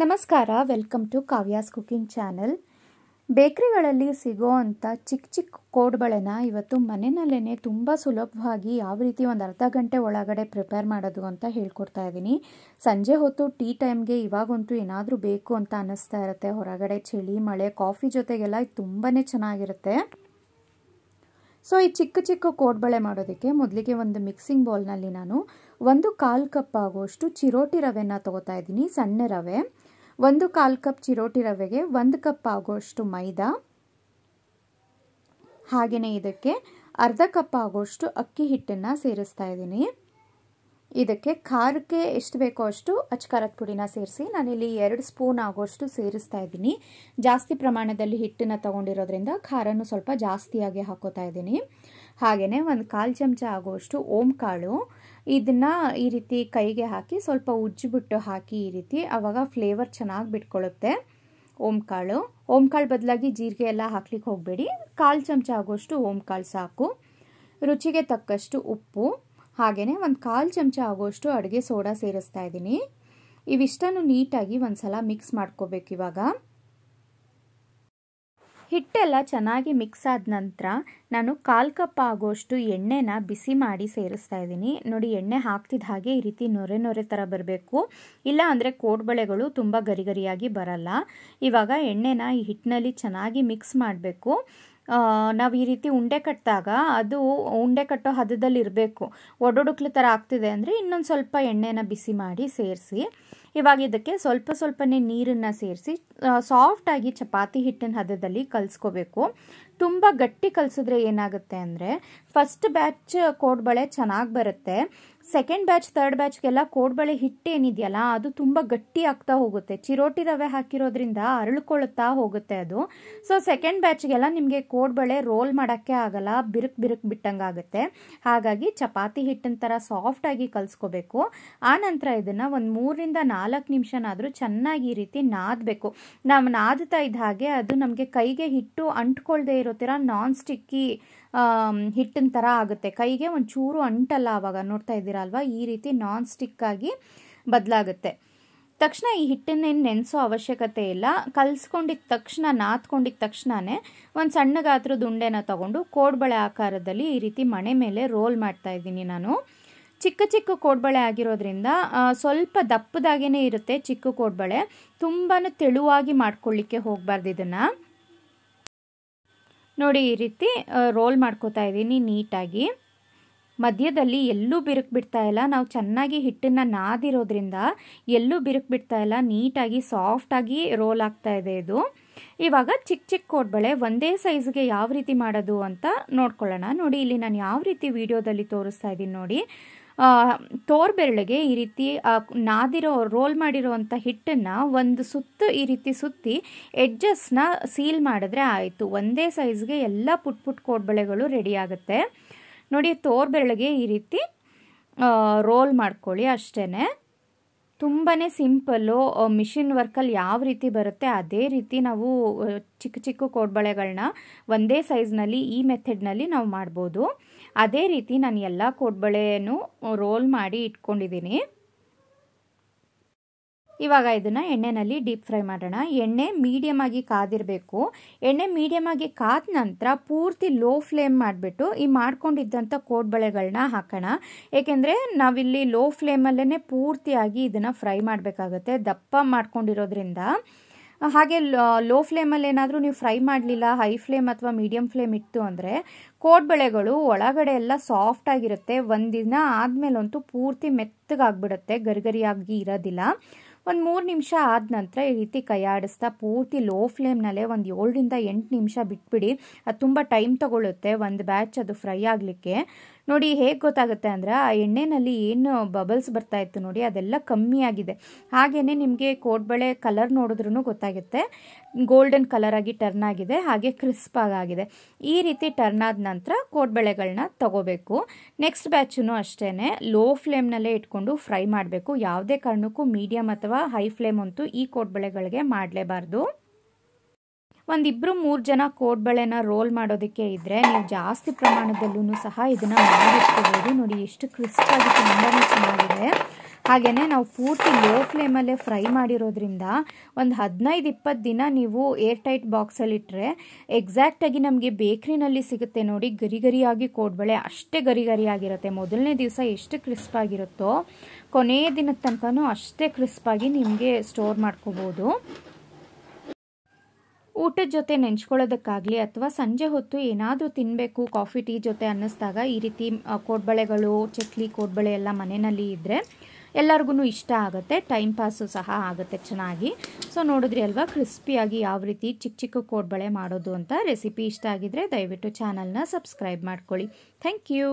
ನಮಸ್ಕಾರ, welcome to Kavya's cooking channel. ಬೇಕರಿಗಳಲ್ಲಿ ಸಿಗೋ ಅಂಥ ಚಿಕ್ಕ ಚಿಕ್ಕ ಕೋಡ್ಬಳೆನ ಇವತ್ತು ಮನೆಯಲ್ಲೇ ತುಂಬ ಸುಲಭವಾಗಿ ಯಾವ ರೀತಿ ಒಂದು ಅರ್ಧ ಗಂಟೆ ಒಳಗಡೆ ಪ್ರಿಪೇರ್ ಮಾಡೋದು ಅಂತ ಹೇಳ್ಕೊಡ್ತಾ ಇದ್ದೀನಿ. ಸಂಜೆ ಹೊತ್ತು ಟೀ ಟೈಮ್ಗೆ ಇವಾಗಂತೂ ಏನಾದರೂ ಬೇಕು ಅಂತ ಅನ್ನಿಸ್ತಾ ಇರುತ್ತೆ. ಹೊರಗಡೆ ಚಳಿ, ಮಳೆ, ಕಾಫಿ ಜೊತೆಗೆಲ್ಲ ಇದು ತುಂಬಾ ಚೆನ್ನಾಗಿರುತ್ತೆ. ಸೊ ಈ ಚಿಕ್ಕ ಚಿಕ್ಕ ಕೋಡ್ಬಳೆ ಮಾಡೋದಕ್ಕೆ ಮೊದಲಿಗೆ ಒಂದು ಮಿಕ್ಸಿಂಗ್ ಬೌಲ್ನಲ್ಲಿ ನಾನು 1/4 ಕಪ್ ಆಗುವಷ್ಟು ಚಿರೋಟಿ ರವೆನ ತೊಗೋತಾ ಇದ್ದೀನಿ, ಸಣ್ಣ ರವೆ. 1/4 ಕಪ್ ಚಿರೋಟಿ ರವೆಗೆ 1 ಕಪ್ ಆಗುವಷ್ಟು ಮೈದಾ, ಹಾಗೆಯೇ ಇದಕ್ಕೆ ಅರ್ಧ ಕಪ್ ಆಗುವಷ್ಟು ಅಕ್ಕಿ ಹಿಟ್ಟನ್ನು ಸೇರಿಸ್ತಾ ಇದ್ದೀನಿ. ಇದಕ್ಕೆ ಖಾರಕ್ಕೆ ಎಷ್ಟು ಬೇಕೋ ಅಷ್ಟು ಅಚ್ಕಾರದ ಪುಡಿನ ಸೇರಿಸಿ ನಾನಿಲ್ಲಿ 2 ಸ್ಪೂನ್ ಆಗೋಷ್ಟು ಸೇರಿಸ್ತಾ ಇದ್ದೀನಿ. ಜಾಸ್ತಿ ಪ್ರಮಾಣದಲ್ಲಿ ಹಿಟ್ಟನ್ನು ತಗೊಂಡಿರೋದ್ರಿಂದ ಖಾರನೂ ಸ್ವಲ್ಪ ಜಾಸ್ತಿಯಾಗಿ ಹಾಕೋತಾ ಇದ್ದೀನಿ. ಹಾಗೆಯೇ 1/4 ಚಮಚ ಆಗುವಷ್ಟು ಓಂ ಕಾಳು, ಇದನ್ನು ಈ ರೀತಿ ಕೈಗೆ ಹಾಕಿ ಸ್ವಲ್ಪ ಉಜ್ಜಿಬಿಟ್ಟು ಹಾಕಿ ಈ ರೀತಿ, ಆವಾಗ ಫ್ಲೇವರ್ ಚೆನ್ನಾಗಿ ಬಿಟ್ಕೊಳ್ಳುತ್ತೆ. ಓಂ ಕಾಳು ಬದಲಾಗಿ ಜೀರಿಗೆ ಎಲ್ಲ ಹಾಕ್ಲಿಕ್ಕೆ ಹೋಗಬೇಡಿ. 1/4 ಚಮಚ ಆಗುವಷ್ಟು ಓಂ ಕಾಳು ಸಾಕು. ರುಚಿಗೆ ತಕ್ಕಷ್ಟು ಉಪ್ಪು, ಹಾಗೆಯೇ 1/4 ಚಮಚ ಆಗುವಷ್ಟು ಅಡುಗೆ ಸೋಡಾ ಸೇರಿಸ್ತಾ ಇದ್ದೀನಿ. ಇವಿಷ್ಟನ್ನು ನೀಟಾಗಿ ಒಂದ್ಸಲ ಮಿಕ್ಸ್ ಮಾಡ್ಕೋಬೇಕು. ಇವಾಗ ಹಿಟ್ಟೆಲ್ಲ ಚೆನ್ನಾಗಿ ಮಿಕ್ಸ್ ಆದ ನಂತರ ನಾನು 1/4 ಕಪ್ ಆಗುವಷ್ಟು ಎಣ್ಣೆನ ಬಿಸಿ ಮಾಡಿ ಸೇರಿಸ್ತಾ ಇದ್ದೀನಿ. ನೋಡಿ, ಎಣ್ಣೆ ಹಾಕ್ತಿದ್ದ ಹಾಗೆ ಈ ರೀತಿ ನೊರೆ ಥರ ಬರಬೇಕು, ಇಲ್ಲ ಅಂದರೆ ಕೋಡ್ಬಳೆಗಳು ತುಂಬ ಗರಿಗರಿಯಾಗಿ ಬರಲ್ಲ. ಇವಾಗ ಎಣ್ಣೆನ ಈ ಹಿಟ್ಟಿನಲ್ಲಿ ಚೆನ್ನಾಗಿ ಮಿಕ್ಸ್ ಮಾಡಬೇಕು. ನಾವು ಈ ರೀತಿ ಉಂಡೆ ಕಟ್ಟಿದಾಗ ಅದು ಉಂಡೆ ಕಟ್ಟೋ ಹದದಲ್ಲಿ ಇರಬೇಕು. ಒಡೊಡುಕ್ಲು ಥರ ಆಗ್ತಿದೆ ಅಂದರೆ ಇನ್ನೊಂದು ಸ್ವಲ್ಪ ಎಣ್ಣೆನ ಬಿಸಿ ಮಾಡಿ ಸೇರಿಸಿ. ಇವಾಗ ಇದಕ್ಕೆ ಸ್ವಲ್ಪನೇ ನೀರನ್ನು ಸೇರಿಸಿ ಸಾಫ್ಟಾಗಿ ಚಪಾತಿ ಹಿಟ್ಟಿನ ಹದದಲ್ಲಿ ಕಲಿಸ್ಕೋಬೇಕು. ತುಂಬ ಗಟ್ಟಿ ಕಲಿಸಿದ್ರೆ ಏನಾಗುತ್ತೆ ಅಂದರೆ ಫಸ್ಟ್ ಬ್ಯಾಚ್ ಕೋಡ್ಬಳೆ ಚೆನ್ನಾಗಿ ಬರುತ್ತೆ. ಸೆಕೆಂಡ್ ಬ್ಯಾಚ್, ಥರ್ಡ್ ಬ್ಯಾಚ್ಗೆಲ್ಲ ಕೋಡ್ಬಳೆ ಹಿಟ್ಟು ಏನಿದೆಯಲ್ಲ ಅದು ತುಂಬ ಗಟ್ಟಿ ಆಗ್ತಾ ಹೋಗುತ್ತೆ. ಚಿರೋಟಿ ರವೆ ಹಾಕಿರೋದ್ರಿಂದ ಅರಳ್ಕೊಳ್ತಾ ಹೋಗುತ್ತೆ ಅದು. ಸೊ ಸೆಕೆಂಡ್ ಬ್ಯಾಚ್ಗೆಲ್ಲ ನಿಮಗೆ ಕೋಡ್ಬಳೆ ರೋಲ್ ಮಾಡೋಕ್ಕೆ ಆಗಲ್ಲ, ಬಿರುಕು ಬಿಟ್ಟಂಗೆ ಆಗುತ್ತೆ. ಹಾಗಾಗಿ ಚಪಾತಿ ಹಿಟ್ಟಿನ ಥರ ಸಾಫ್ಟಾಗಿ ಕಲಿಸ್ಕೋಬೇಕು. ಆನಂತರ ಇದನ್ನು ಒಂದು 3ರಿಂದ 4 ನಿಮಿಷನಾದರೂ ಚೆನ್ನಾಗಿ ಈ ರೀತಿ ನಾದಬೇಕು. ನಾವು ನಾದ್ತಾ ಇದ್ದ ಹಾಗೆ ಅದು ನಮಗೆ ಕೈಗೆ ಹಿಟ್ಟು ಅಂಟ್ಕೊಳ್ದೇ ಇರೋ ಥರ ನಾನ್ ಸ್ಟಿಕ್ಕಿ ಹಿಟ್ಟಿನ ಥರ ಆಗುತ್ತೆ. ಕೈಗೆ ಒಂಚೂರು ಅಂಟಲ್ಲ. ಆವಾಗ ನೋಡ್ತಾ ಇದ್ದೀರಾ ಅಲ್ವಾ, ಈ ರೀತಿ ನಾನ್ ಸ್ಟಿಕ್ ಆಗಿ ಬದಲಾಗುತ್ತೆ. ತಕ್ಷಣ ಈ ಹಿಟ್ಟನ್ನೇನು ನೆನೆಸೋ ಅವಶ್ಯಕತೆ ಇಲ್ಲ. ಕಲಿಸ್ಕೊಂಡಿದ್ದ ತಕ್ಷಣ, ನಾದ್ಕೊಂಡಿದ್ದ ತಕ್ಷಣವೇ ಒಂದು ಸಣ್ಣ ಗಾತ್ರದ ಉಂಡೆನ ತಗೊಂಡು ಕೋಡ್ಬಳೆ ಆಕಾರದಲ್ಲಿ ಈ ರೀತಿ ಮಣೆ ಮೇಲೆ ರೋಲ್ ಮಾಡ್ತಾ ಇದ್ದೀನಿ ನಾನು. ಚಿಕ್ಕ ಕೋಡ್ಬಳೆ ಆಗಿರೋದ್ರಿಂದ ಸ್ವಲ್ಪ ದಪ್ಪದಾಗೇ ಇರುತ್ತೆ ಚಿಕ್ಕ ಕೋಡ್ಬಳೆ. ತುಂಬಾ ತೆಳುವಾಗಿ ಮಾಡ್ಕೊಳ್ಳಿಕ್ಕೆ ಹೋಗಬಾರ್ದು. ಇದನ್ನು ನೋಡಿ, ಈ ರೀತಿ ರೋಲ್ ಮಾಡ್ಕೋತಾ ಇದ್ದೀನಿ ನೀಟಾಗಿ. ಮಧ್ಯದಲ್ಲಿ ಎಲ್ಲೂ ಬಿರುಕು ಬಿಡ್ತಾ ಇಲ್ಲ. ನಾವು ಚೆನ್ನಾಗಿ ಹಿಟ್ಟನ್ನು ನಾದಿರೋದ್ರಿಂದ ಎಲ್ಲೂ ಬಿರುಕು ಬಿಡ್ತಾ ಇಲ್ಲ. ನೀಟಾಗಿ ಸಾಫ್ಟಾಗಿ ರೋಲ್ ಆಗ್ತಾ ಇದೆ ಇದು. ಇವಾಗ ಚಿಕ್ಕ ಕೋಡ್ಬಳೆ ಒಂದೇ ಸೈಜ್ಗೆ ಯಾವ ರೀತಿ ಮಾಡೋದು ಅಂತ ನೋಡ್ಕೊಳ್ಳೋಣ. ನೋಡಿ, ಇಲ್ಲಿ ನಾನು ಯಾವ ರೀತಿ ವಿಡಿಯೋದಲ್ಲಿ ತೋರಿಸ್ತಾ ಇದ್ದೀನಿ ನೋಡಿ. ತೋರ್ಬೆರಳಿಗೆ ಈ ರೀತಿ ರೋಲ್ ಮಾಡಿರೋವಂಥ ಹಿಟ್ಟನ್ನು ಒಂದು ಸುತ್ತು ಈ ರೀತಿ ಸುತ್ತಿ ಎಡ್ಜಸ್ನ ಸೀಲ್ ಮಾಡಿದ್ರೆ ಆಯಿತು. ಒಂದೇ ಸೈಜ್ಗೆ ಎಲ್ಲ ಪುಟ್ ಕೋಡ್ಬಳೆಗಳು ರೆಡಿ ಆಗುತ್ತೆ. ನೋಡಿ, ತೋರ್ಬೆರಳಿಗೆ ಈ ರೀತಿ ರೋಲ್ ಮಾಡ್ಕೊಳ್ಳಿ ಅಷ್ಟೇ. ತುಂಬಾ ಸಿಂಪಲ್ಲು. ಮಿಷಿನ್ ವರ್ಕಲ್ಲಿ ಯಾವ ರೀತಿ ಬರುತ್ತೆ ಅದೇ ರೀತಿ ನಾವು ಚಿಕ್ಕ ಕೋಡ್ಬಳೆಗಳನ್ನ ಒಂದೇ ಸೈಜ್ನಲ್ಲಿ ಈ ಮೆಥಡ್ನಲ್ಲಿ ನಾವು ಮಾಡ್ಬೋದು. ಅದೇ ರೀತಿ ನಾನು ಎಲ್ಲ ಕೋಡ್ಬಳೆನೂ ರೋಲ್ ಮಾಡಿ ಇಟ್ಕೊಂಡಿದ್ದೀನಿ. ಇವಾಗ ಇದನ್ನು ಎಣ್ಣೆಯಲ್ಲಿ ಡೀಪ್ ಫ್ರೈ ಮಾಡೋಣ. ಎಣ್ಣೆ ಮೀಡಿಯಮ್ ಆಗಿ ಕಾದಿರಬೇಕು. ಎಣ್ಣೆ ಮೀಡಿಯಮ್ ಆಗಿ ಕಾದ ನಂತರ ಪೂರ್ತಿ ಲೋ ಫ್ಲೇಮ್ ಮಾಡಿಬಿಟ್ಟು ಈ ಮಾಡ್ಕೊಂಡಿದ್ದಂಥ ಕೋಡ್ಬಳೆಗಳನ್ನ ಹಾಕೋಣ. ಏಕೆಂದರೆ ನಾವಿಲ್ಲಿ ಲೋ ಫ್ಲೇಮಲ್ಲೇ ಪೂರ್ತಿಯಾಗಿ ಇದನ್ನು ಫ್ರೈ ಮಾಡಬೇಕಾಗುತ್ತೆ, ದಪ್ಪ ಮಾಡ್ಕೊಂಡಿರೋದ್ರಿಂದ. ಹಾಗೆ ಲೋ ಫ್ಲೇಮಲ್ಲಿ ಏನಾದರೂ ನೀವು ಫ್ರೈ ಮಾಡಲಿಲ್ಲ, ಹೈ ಫ್ಲೇಮ್ ಅಥವಾ ಮೀಡಿಯಮ್ ಫ್ಲೇಮ್ ಇತ್ತು ಅಂದರೆ ಕೋಡ್ಬಳೆಗಳು ಒಳಗಡೆ ಎಲ್ಲ ಸಾಫ್ಟಾಗಿರುತ್ತೆ. ಒಂದಿನ ಆದಮೇಲಂತೂ ಪೂರ್ತಿ ಮೆತ್ತಗಾಗ್ಬಿಡುತ್ತೆ, ಗರಿಗರಿಯಾಗಿ ಇರೋದಿಲ್ಲ. ಒಂದು 3 ನಿಮಿಷ ಆದ ನಂತರ ಈ ರೀತಿ ಕೈಯಾಡಿಸ್ತಾ ಪೂರ್ತಿ ಲೋ ಫ್ಲೇಮ್ನಲ್ಲೇ ಒಂದು 7ರಿಂದ 8 ನಿಮಿಷ ಬಿಟ್ಬಿಡಿ. ಅದು ತುಂಬ ಟೈಮ್ ತಗೊಳ್ಳುತ್ತೆ ಒಂದು ಬ್ಯಾಚ್ ಅದು ಫ್ರೈ ಆಗಲಿಕ್ಕೆ. ನೋಡಿ, ಹೇಗೆ ಗೊತ್ತಾಗುತ್ತೆ ಅಂದರೆ ಆ ಎಣ್ಣೆಯಲ್ಲಿ ಏನು ಬಬಲ್ಸ್ ಬರ್ತಾ ಇತ್ತು ನೋಡಿ, ಅದೆಲ್ಲ ಕಮ್ಮಿ ಆಗಿದೆ. ಹಾಗೆಯೇ ನಿಮಗೆ ಕೋಡ್ಬಳೆ ಕಲರ್ ನೋಡಿದ್ರೂ ಗೊತ್ತಾಗುತ್ತೆ, ಗೋಲ್ಡನ್ ಕಲರ್ ಆಗಿ ಟರ್ನ್ ಆಗಿದೆ, ಹಾಗೆ ಕ್ರಿಸ್ಪ್ ಆಗಿದೆ. ಈ ರೀತಿ ಟರ್ನ್ ಆದ ನಂತರ ಕೋಡ್ಬಳೆಗಳನ್ನ ತಗೋಬೇಕು. ನೆಕ್ಸ್ಟ್ ಬ್ಯಾಚನ್ನು ಅಷ್ಟೇ ಲೋ ಫ್ಲೇಮ್ನಲ್ಲೇ ಇಟ್ಕೊಂಡು ಫ್ರೈ ಮಾಡಬೇಕು. ಯಾವುದೇ ಕಾರಣಕ್ಕೂ ಮೀಡಿಯಮ್ ಅಥವಾ ಹೈ ಫ್ಲೇಮ್ ಅಂತೂ ಈ ಕೋಡ್ಬಳೆಗಳಿಗೆ ಮಾಡಲೇಬಾರ್ದು. 1-2-3 ಜನ ಕೋಡ್ಬಳೆನ ರೋಲ್ ಮಾಡೋದಕ್ಕೆ ಇದ್ದರೆ ನೀವು ಜಾಸ್ತಿ ಪ್ರಮಾಣದಲ್ಲೂ ಸಹ ಇದನ್ನು ಮಾಡಿಟ್ಕೋಬೋದು. ನೋಡಿ, ಎಷ್ಟು ಕ್ರಿಸ್ಪಾಗಿ ತುಂಬಾ ಚೆನ್ನಾಗಿದೆ. ಹಾಗೆಯೇ ನಾವು ಪೂರ್ತಿ ಲೋ ಫ್ಲೇಮಲ್ಲೇ ಫ್ರೈ ಮಾಡಿರೋದ್ರಿಂದ ಒಂದು 15-20 ದಿನ ನೀವು ಏರ್ ಟೈಟ್ ಬಾಕ್ಸಲ್ಲಿ ಇಟ್ಟರೆ ಎಕ್ಸಾಕ್ಟಾಗಿ ನಮಗೆ ಬೇಕ್ರಿನಲ್ಲಿ ಸಿಗುತ್ತೆ ನೋಡಿ, ಗರಿ ಗರಿಯಾಗಿ ಕೋಡ್ಬಳೆ ಅಷ್ಟೇ ಗರಿ ಗರಿಯಾಗಿರುತ್ತೆ. ಮೊದಲನೇ ದಿವಸ ಎಷ್ಟು ಕ್ರಿಸ್ಪಾಗಿರುತ್ತೋ ಕೊನೆಯ ದಿನದ ತನಕನೂ ಅಷ್ಟೇ ಕ್ರಿಸ್ಪಾಗಿ ನಿಮಗೆ ಸ್ಟೋರ್ ಮಾಡ್ಕೋಬೋದು. ಊಟದ ಜೊತೆ ನೆಂಚ್ಕೊಳ್ಳೋದಕ್ಕಾಗಲಿ ಅಥವಾ ಸಂಜೆ ಹೊತ್ತು ಏನಾದರೂ ತಿನ್ನಬೇಕು ಕಾಫಿ ಟೀ ಜೊತೆ ಅನ್ನಿಸ್ದಾಗ ಈ ರೀತಿ ಕೋಡ್ಬಳೆಗಳು, ಚಕ್ಲಿ, ಕೋಡ್ಬಳೆ ಎಲ್ಲ ಮನೆಯಲ್ಲಿ ಇದ್ದರೆ ಎಲ್ಲರಿಗೂ ಇಷ್ಟ ಆಗುತ್ತೆ, ಟೈಮ್ ಪಾಸು ಸಹ ಆಗುತ್ತೆ ಚೆನ್ನಾಗಿ. ಸೊ ನೋಡಿದ್ರಿ ಅಲ್ವಾ ಕ್ರಿಸ್ಪಿಯಾಗಿ ಯಾವ ರೀತಿ ಚಿಕ್ಕ ಚಿಕ್ಕ ಕೋಡ್ಬಳೆ ಮಾಡೋದು ಅಂತ. ರೆಸಿಪಿ ಇಷ್ಟ ಆಗಿದ್ರೆ ದಯವಿಟ್ಟು ಚಾನಲ್ನ ಸಬ್ಸ್ಕ್ರೈಬ್ ಮಾಡ್ಕೊಳ್ಳಿ. Thank you.